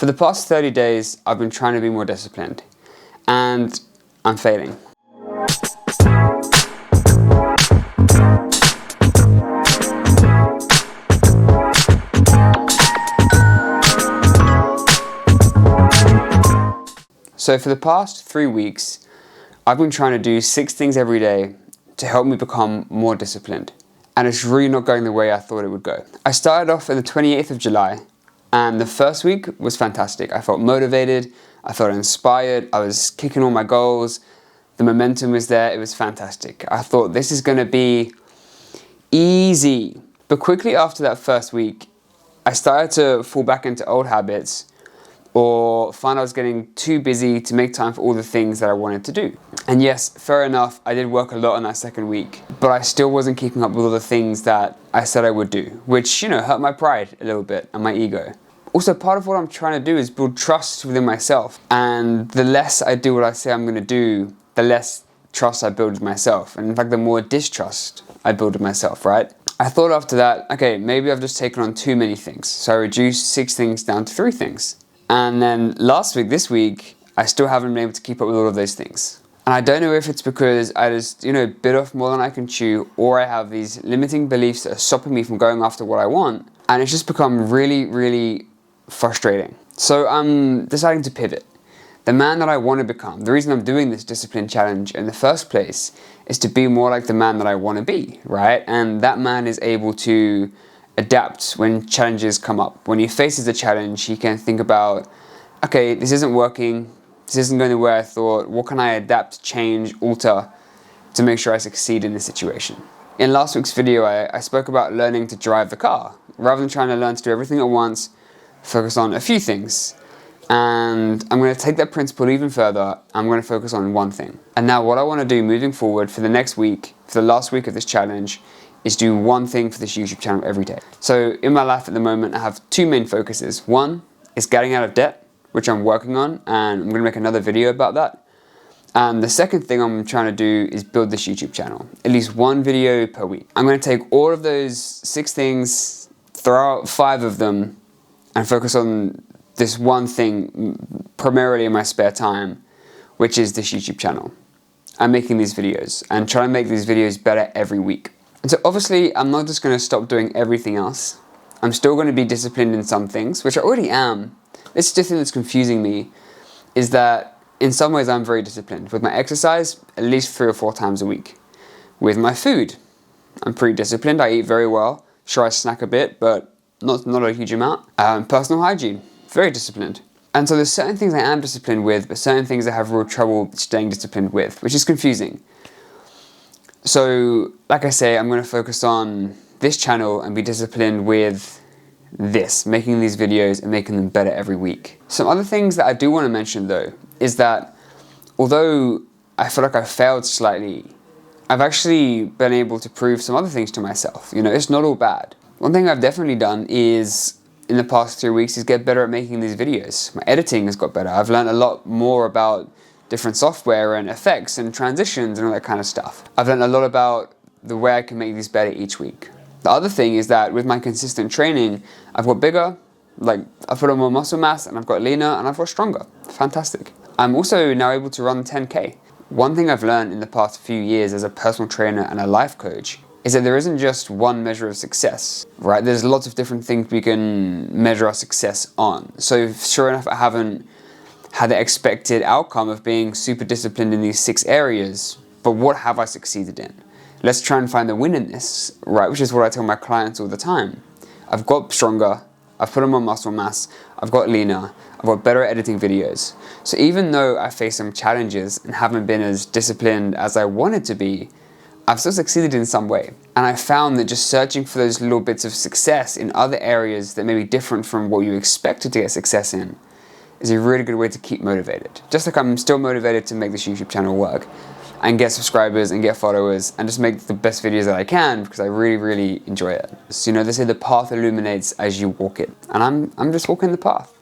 For the past 30 days, I've been trying to be more disciplined, and I'm failing. So for the past 3 weeks, I've been trying to do 6 things every day to help me become more disciplined. And it's really not going the way I thought it would go. I started off on the 28th of July, and the first week was fantastic. I felt motivated, I felt inspired, I was kicking all my goals, the momentum was there, it was fantastic. I thought this is gonna be easy. But quickly after that first week, I started to fall back into old habits or find I was getting too busy to make time for all the things that I wanted to do. And yes, fair enough, I did work a lot on that second week, but I still wasn't keeping up with all the things that I said I would do, which, hurt my pride a little bit and my ego. Also, part of what I'm trying to do is build trust within myself. And the less I do what I say I'm gonna do, the less trust I build with myself. And in fact, the more distrust I build with myself, right? I thought after that, okay, maybe I've just taken on too many things. So I reduced 6 things down to 3 things. And then this week, I still haven't been able to keep up with all of those things. And I don't know if it's because I just, bit off more than I can chew, or I have these limiting beliefs that are stopping me from going after what I want. And it's just become really, really frustrating. So I'm deciding to pivot. The man that I want to become, the reason I'm doing this discipline challenge in the first place is to be more like the man that I want to be, right? And that man is able to adapt when challenges come up. When he faces a challenge, he can think about, okay, this isn't working, this isn't going the way I thought, what can I adapt, change, alter to make sure I succeed in this situation? In last week's video, I spoke about learning to drive the car. Rather than trying to learn to do everything at once, focus on a few things. And I'm going to take that principle even further. I'm going to focus on one thing. And now what I want to do moving forward for the next week, for the last week of this challenge, is do one thing for this YouTube channel every day. So in my life at the moment, I have 2 main focuses. One is getting out of debt, which I'm working on, and I'm gonna make another video about that. And the second thing I'm trying to do is build this YouTube channel, at least 1 video per week. I'm gonna take all of those 6 things, throw out 5 of them, and focus on this one thing primarily in my spare time, which is this YouTube channel. I'm making these videos and trying to make these videos better every week. And so obviously, I'm not just going to stop doing everything else. I'm still going to be disciplined in some things, which I already am. This is the thing that's confusing me, is that in some ways I'm very disciplined. With my exercise, at least 3 or 4 times a week. With my food, I'm pretty disciplined. I eat very well. Sure, I snack a bit, but not a huge amount. Personal hygiene, very disciplined. And so there's certain things I am disciplined with, but certain things I have real trouble staying disciplined with, which is confusing. So, like I say, I'm going to focus on this channel and be disciplined with this, making these videos and making them better every week. Some other things that I do want to mention though, is that although I feel like I failed slightly, I've actually been able to prove some other things to myself. It's not all bad. One thing I've definitely done is, in the past 3 weeks, is get better at making these videos. My editing has got better. I've learned a lot more about different software and effects and transitions and all that kind of stuff. I've learned a lot about the way I can make these better each week. The other thing is that with my consistent training, I've got bigger, I've put on more muscle mass, and I've got leaner, and I've got stronger. Fantastic. I'm also now able to run 10K. One thing I've learned in the past few years as a personal trainer and a life coach is that there isn't just one measure of success, right? There's lots of different things we can measure our success on. So sure enough, I haven't had the expected outcome of being super disciplined in these 6 areas, but what have I succeeded in? Let's try and find the win in this, right? Which is what I tell my clients all the time. I've got stronger, I've put on more muscle mass, I've got leaner, I've got better at editing videos. So even though I face some challenges and haven't been as disciplined as I wanted to be, I've still succeeded in some way. And I found that just searching for those little bits of success in other areas that may be different from what you expected to get success in is a really good way to keep motivated. Just like I'm still motivated to make this YouTube channel work and get subscribers and get followers and just make the best videos that I can because I really, really enjoy it. So, they say the path illuminates as you walk it. And I'm just walking the path.